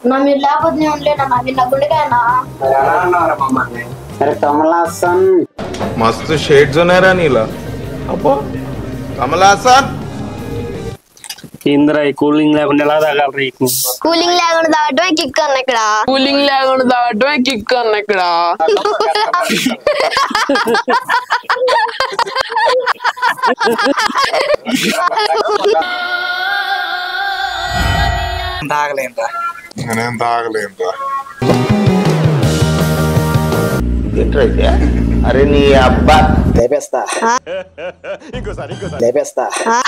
ना మీరు లేకపోతే నేను ఉండలేనా మీరు నా గుండెకాయనా ఎలా అన్నారా మమ్మల్ని अरे कमला हसन मस्त शेड्स ఉన్నాయి రా నీలా అబ్బో కమలా హసన్ ఇంద్ర కూలింగ్ లేకుండా ఎలా తాగాలరా వీటిని కూలింగ్ లేకుండా తాగటమే కిక్ అన్న ఇక్కడ కూలింగ్ లేకుండా తాగటమే కిక్ అన్న ఇక్కడ తాగలేనురా నేను తాగలేనురా अरे नी अब्बा లేపేస్తా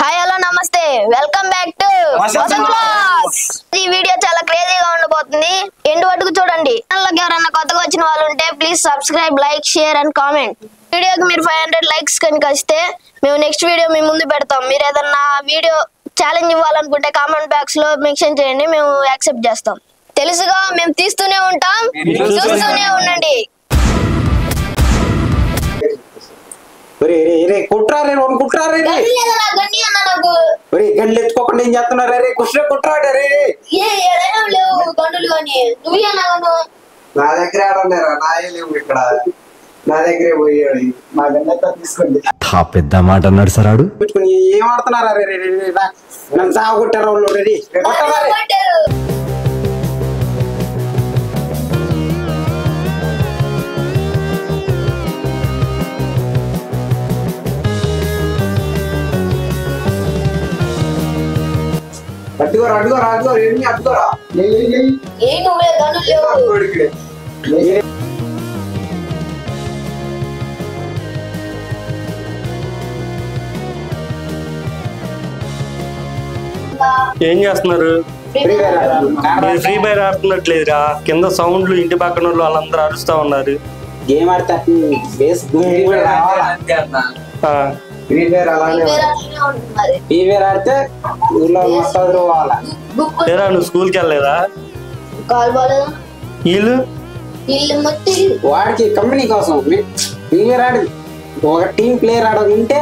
హాయ్ హలో నమస్తే welcome back to Vasanth vlogs. ఈ వీడియో చాలా క్రేజీగా ఉండబోతుంది ఎండ్ వరకు చూడండి. ఛానల్లోకి ఎవరైనా కొత్తగా వచ్చిన వాళ్ళు ఉంటే please subscribe like share and comment. వీడియోకి మీరు 500 లైక్స్ కనుక వస్తే మేము నెక్స్ట్ వీడియో మీ ముందు పెడతాం. మీరు ఏదన్నా వీడియో ఛాలెంజ్ ఇవ్వాలనుకుంటే కామెంట్ బాక్స్ లో మెన్షన్ చేయండి, మేము యాక్సెప్ట్ చేస్తాం. తెలుసుగా మేము తీస్తూనే ఉంటాం, చూస్తూనే ఉండండి. కుట్రా రే కుట్రా రే గంటలు ఎత్తుకోకుండా ఏం చేస్తున్నారు రే కుట్రా కుట్రాడు రే నా దగ్గర ఆడలేరా నాయే లేవు ఇక్కడ నా దగ్గరే పోయాడు మా గంట తీసుకోండి పెద్ద మాట అన్నాడు సరాడు ఏం ఆడుతున్నారా రే నన్ను సాగు కొట్టారు వాళ్ళు రెడీ అడ్డుకోరా అడ్డుకోరా అడ్డుకోరా ఏమి అడ్డుకోరా ఏం చేస్తున్నారు? ఫ్రీ ఫైర్ ఆడుతున్నట్లేదురా, కింద సౌండ్లు ఇంటి పక్కన వాళ్ళు వాళ్ళందరూ అరుస్తా ఉన్నారు. గేమ్ ఆడితే ఫ్రీ ఫైర్ అలానే ఫ్రీ ఫైర్ ఆడితే ఊళ్ళో మొత్తం పోవాలా. నువ్వు స్కూల్కి వెళ్ళలేదా? వీళ్ళు వాడికి కంపెనీ కోసం ఫ్రీ ఫైర్ ఆడి ఒక టీం ప్లేయర్ ఆడకుంటే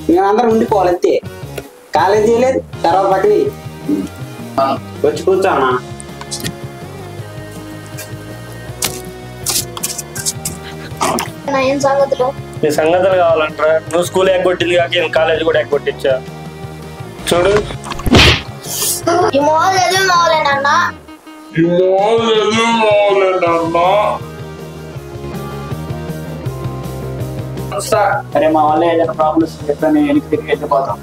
మేమందరం ఉండిపోవాలి అంతే. కాలేజీ లేదు తర్వాత పక్కన వచ్చి కూర్చోనా. నీ సంగతులు కావాలంటారా? నువ్వు స్కూల్ ఎగ్గొట్టింది కాక నేను కాలేజ్ కూడా ఎగ్గొట్టించా. చూడు ఈ మోహన్ ఎదురు మోహలేనన్నా అరే మా వల్ల ఏదైనా ప్రాబ్లమ్స్ చెప్పాను వెనక్కి తిరిగి వెళ్ళిపోతాం.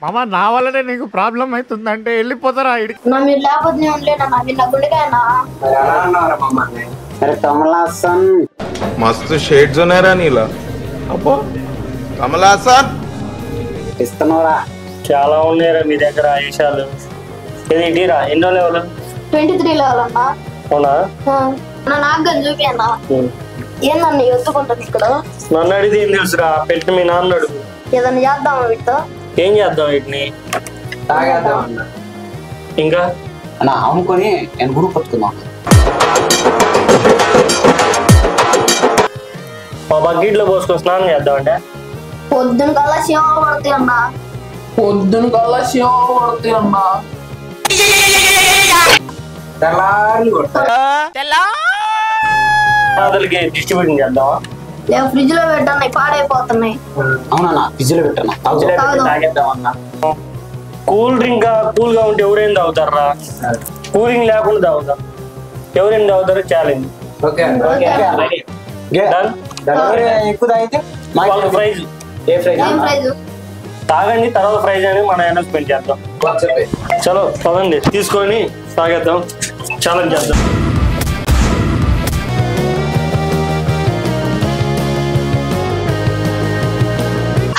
మామ నా వల్లనే నీకు ప్రాబ్లం అవుతుందంటే వెళ్ళిపోతారా? నా మీరు లేకపోతే నేను ఉండలేనా మీరు నా గుండెకాయనా ఎలా అన్నారా మమ్మల్ని అరే కమలా హసన్ मस्त शेड्स ఉన్నాయి రా నీలా అబ్బో కమలా హసన్ ఇస్తున్నావురా. చాలా ఉన్నాయిరా మీ దగ్గర ఆయుషాలు. ఇది ఇటీరా ఎన్నో లెవెల్? 23 లెవెలన్నా. అవునా? నాకు కానీ చూపి అన్నా ఏందన్నా ఎత్తుకుంటుంది ఇక్కడ. నన్ను అడిగితే ఏం తెలుసురా, పెట్టి మీ నాన్న అడుగు. ఏదన్నా చేద్దామా వీటితో? ఏం చేద్దాం వీటిని? తాగేద్దాం అన్న ఇంకా అన్నా అమ్ముకొని నేను గురువు పట్టుకుందాం. మా బకెట్లో పోసుకొని స్నానం చేద్దామంటే పొద్దున కల్లా శివ పడతాయి అన్నా. పొద్దున కల్లా శివ పడతాయి అన్నా. తెల్లారి కొడతారు అతనికి డిస్ట్రిబ్యూషన్ చేద్దామా? లేవు ఫ్రిడ్జ్ లో పెట్టన్నాయి పాడైపోతున్నాయి. అవునన్నా ఫ్రిడ్జ్ లో పెట్టన్నా తాగేద్దామన్నా. కూల్ డ్రింక్ కూల్ గా ఉంటే ఎవరైనా తాగుతారా? కూలింగ్ లేకుండా తాగుతాం. ఎవరైనా తాగుతారు ఛాలెంజ్. ఓకే ఎక్కువ తాగితే ప్రైజ్ ఏ ఫ్రైజ్ ఏం ప్రైజ్? తాగండి, తర్వాత ప్రైజ్ అని మనం అనౌన్స్మెంట్ చేద్దాం. చలో పదండి తీసుకొని తాగేద్దాం, ఛాలెంజ్ చేద్దాం.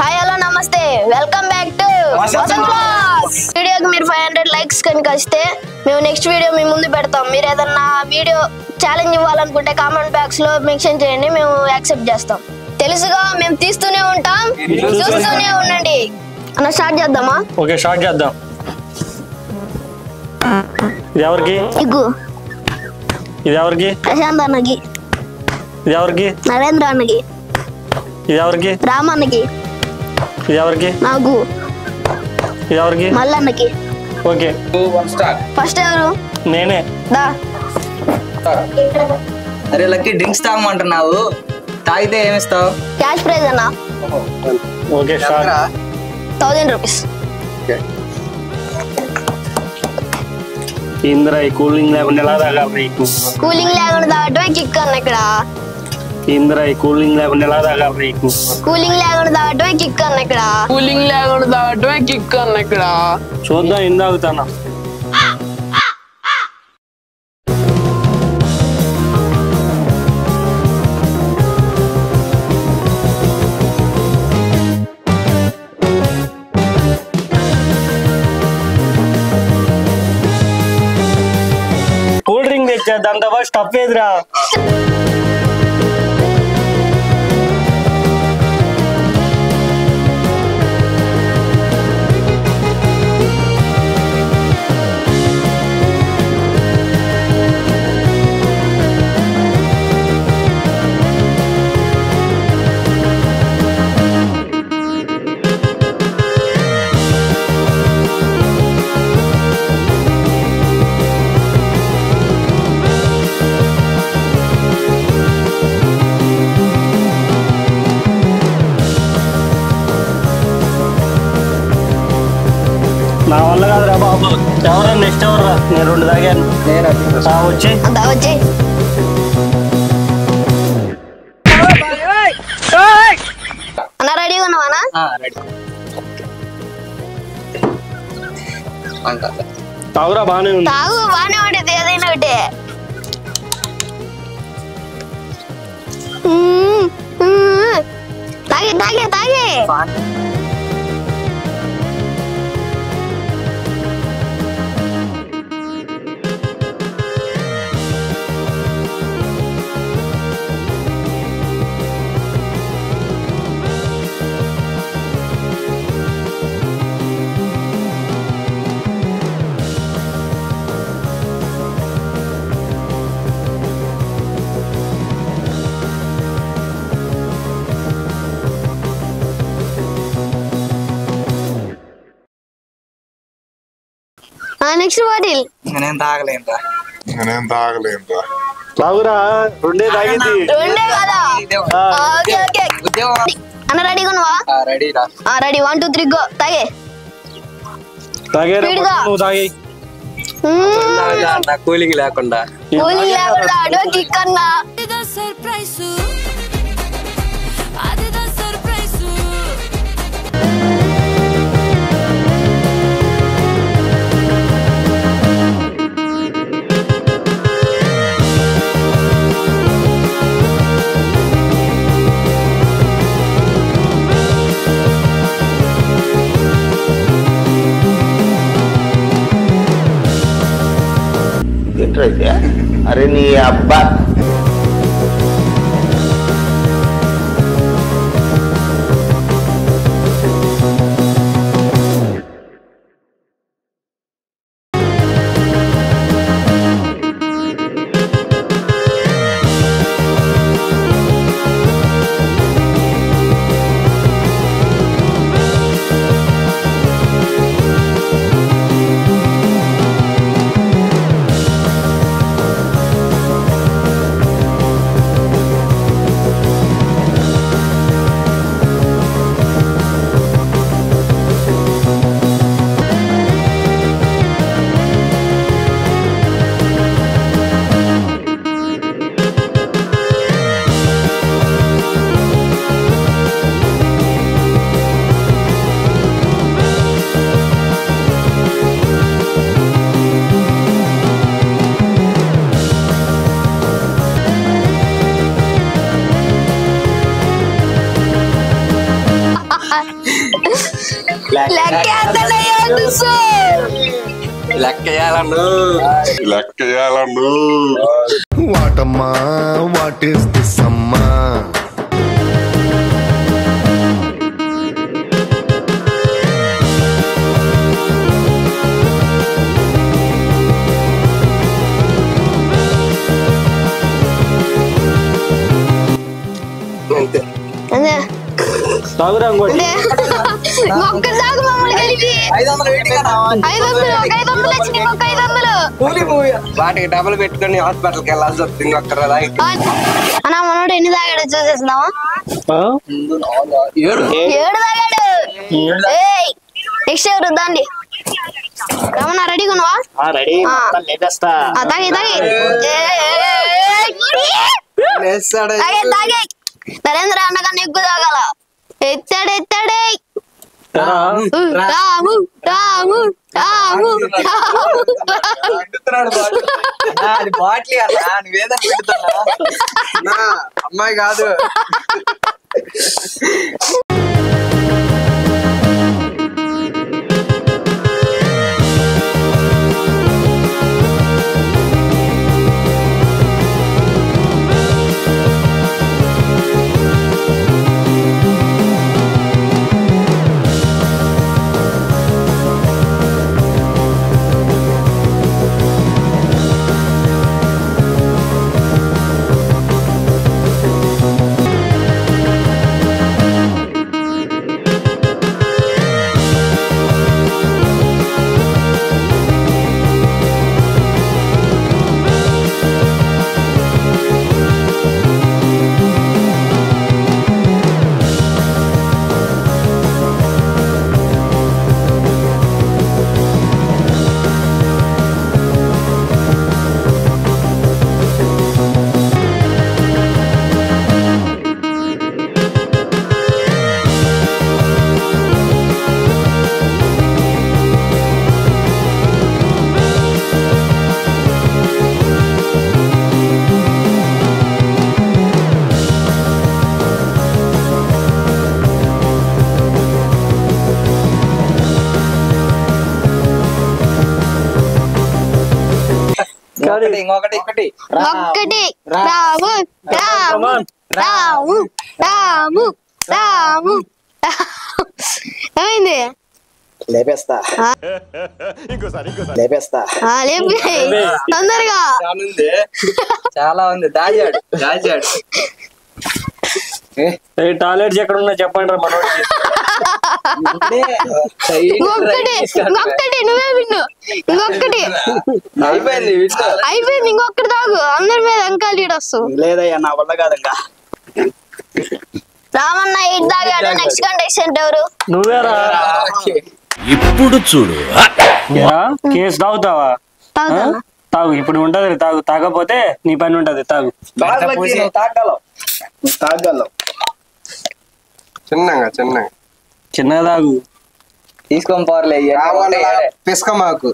హాయ్ హలో నమస్తే welcome back to Vasanth vlogs. వీడియోకి మీరు 500 లైక్స్ కనుక వస్తే మేము నెక్స్ట్ వీడియో మీ ముందు పెడతాం. మీరు ఏదన్నా వీడియో ఛాలెంజ్ ఇవ్వాలనుకుంటే కామెంట్ బాక్స్ లో మెన్షన్ చేయండి, మేము యాక్సెప్ట్ చేస్తాం. తెలుసుగా మేము తీస్తూనే ఉంటాం, చూస్తూనే ఉండండి. అన్న స్టార్ట్ చేద్దామా? ఓకే స్టార్ట్ చేద్దాం. ఇది ఎవరికి? ఇగ్గు ఇది ఎవరికి? ప్రశాంత్ అన్నకి. ఇది ఎవరికి? నరేంద్ర అన్నకి. ఇది ఎవరికి? రామన్నకి. ఇది ఎవరికి? నాకు. ఇది ఎవరికి? మల్లన్నకి. Okay 2 1 start. ఫస్ట్ ఎవరు? నేనే. దా. అరే లక్కీ డ్రింక్స్ తాగమంటున్నావు, తాగితే ఏమిస్తావు? క్యాష్ ప్రైజ్ అన్న ఓకే స్టార్ట్. 1000 రూపీస్. ఇంద్ర ఈ కూలింగ్ లేకుండా ఎలా తాగాలి? కూలింగ్ లేకుండా తాగటమే కిక్ అన్న ఇక్కడ. ఇంద్ర ఈ కూలింగ్ లేకుండా ఎలా తాగాలి? కూలింగ్ లేకుండా తాగటమే కిక్ అన్న ఇక్కడ. కూలింగ్ లేకుండా తాగటమే కిక్ అన్న ఇక్కడ. చూద్దాం ఏం తాగుతానా. కూల్ డ్రింక్ తెచ్చా, దాంతో పాటు స్టఫ్ ఏదిరా? నా వల్ల కాదురా బాబు. ఎవరా నెక్స్ట్ ఎవర్రా? నేను 2 తాగాను. వచ్చి అంతా వచ్చి అన్న రెడీగా ఉన్నావానా? తాగురా, బానే ఉంది. తాగు, బానే ఉండేది ఏదైనా ఒకటి. తాగే తాగే తాగే. Next bottle. నేనేం తాగలేనురా. తాగురా, 2 తాగింది. 2 కదా? Okay okay. అన్న రెడీగా ఉన్నావా? రెడీ రా. Ready 1 2 3 go. తాగే తాగేరా, స్పీడ్గా. నువ్వు తాగి. కూలింగ్ లేకుండా. కూలింగ్ లేకుండా అడవ కిక్ అన్నా. అరే నీ అబ్బా. వాటమ్మా వాట్ ఈస్ దిస్ అమ్మా? తాగురా ఇంకోటి. ఒక్క తాగు మమ్మల్ని కలిపి 500 వెయిటింగ్ అన్న. 500 ఒక 500 వచ్చింది ఇంకొక 500. కూలీ మూవీ వాటికి డబ్బులు పెట్టుకొని హాస్పిటల్కి వెళ్ళాల్సి వస్తుంది ఇంకొక అన్న మనోడు ఎన్ని తాగాడు చూసేస్తున్నావా? 7 తాగాడు. నెక్స్ట్ ఎవరు దాండి రమణ రెడీగా ఉన్నావా? తాగి నరేంద్ర అన్నకన్నా ఎక్కువ తాగాల. ఎత్తాడే రాము అది బాట్లీ అన్న నువ్వేదో పెడుతున్నా అమ్మాయి కాదు. ఇంకొకటి రాము ఏమైంది? లేపేస్తా తొందరగా చాలా ఉంది. దాజాడు టాయిలెట్స్ ఎక్కడ ఉన్నా చెప్పండి రా మనోడికి. ఇంకొకటి నువ్వే విన్ను. ఇంకొకటి అయిపోయింది. ఇంకొకటి తాగు. అందరి మీద ఇంకా లీడ్ వస్తావు. లేదయ్యా నా వల్ల కాదంగా. రామన్న 8 తాగాడు. నెక్స్ట్ కంటెస్టెంట్ ఎవరు? నువ్వేరా. ఇప్పుడు చూడు కేసు తాగుతావా? తాగు. ఇప్పుడు ఉంటది. తాగపోతే నీ పని ఉంటది. తాగు. తాగలవు చిన్నగా తాగు. తీసుకొని పోరలే పిసుక మాకు.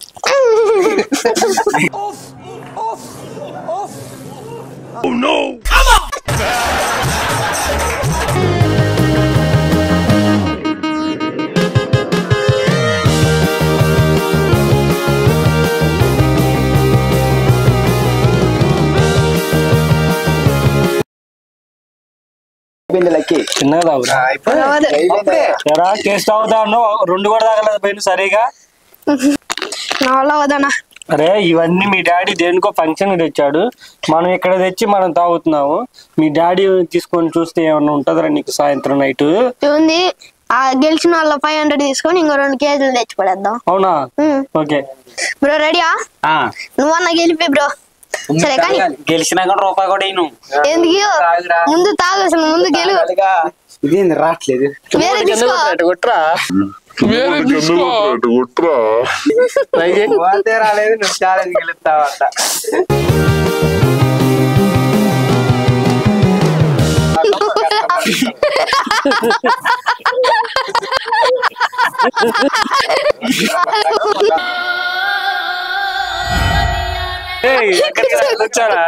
చిన్నగా తాగురా. కేసు తాగుతా అన్నావు. 2 కూడా తాగలేదు పైన సరిగా. అరే ఇవన్నీ మీ డాడీ దేనికో ఫంక్షన్ తెచ్చాడు. మనం ఇక్కడ తెచ్చి మనం తాగుతున్నాము. మీ డాడీ తీసుకొని చూస్తే ఏమన్నా ఉంటదరా నీకు సాయంత్రం నైట్? ఉంది. గెలిచిన వాళ్ళ 500 తీసుకొని ఇంకో 2 కేజీలు తెచ్చి పడేద్దాం. అవునా? ఓకే బ్రో రెడీయా? నువ్వన్నా గెలిపి బ్రో. సరే కానీ గెలిచినా కూడా రూపాయి కూడా ఎందుకు ముందు తాగు. అసలు ముందు గెలు. ఇదేంది రావట్లేదు. వేరే తీసుకో. రాలేదు. నువ్వు ఛాలెంజ్ గెలుస్తావంట. వచ్చారా?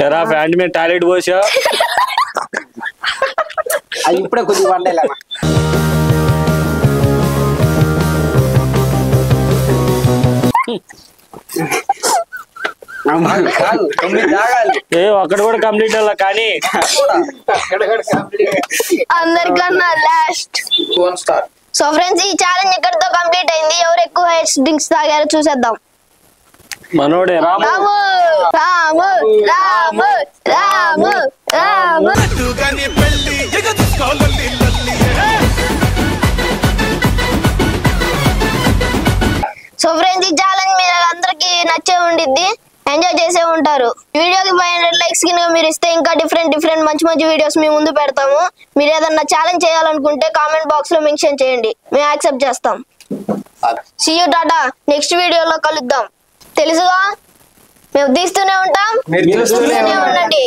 ఎరా ఫ్యాండ్ మీద టాయిలెట్ పోసా. అది ఇప్పుడే కొద్దిగా వండేలా. అక్కడ కూడా కంప్లీట్ అవ్వాలి కానీ అందరికన్నా last phone star so friends ఈ ఛాలెంజ్ ఇక్కడితో కంప్లీట్ అయింది. ఎవరు ఎక్కువ హైట్స్ డ్రింక్స్ తాగారో చూసేద్దాం. మనోడే రాము. రాము రాము రాము రాము రాము. సో ఫ్రెండ్స్ ఈ ఛాలెంజ్ మీరు అందరికి నచ్చే ఉండిద్ది, ఎంజాయ్ చేసే ఉంటారు. వీడియోకి 500 లైక్స్ కింద మీరు ఇస్తే ఇంకా డిఫరెంట్ మంచి వీడియోస్ మీ ముందు పెడతాము. మీరు ఏదన్నా ఛాలెంజ్ చేయాలనుకుంటే కామెంట్ బాక్స్ లో మెన్షన్ చేయండి, మేము యాక్సెప్ట్ చేస్తాం. సీ యూ టాటా, నెక్స్ట్ వీడియోలో కలుద్దాం. తెలుసుగా మేము తీస్తూనే ఉంటాం, మీరు చూస్తూనే ఉండండి.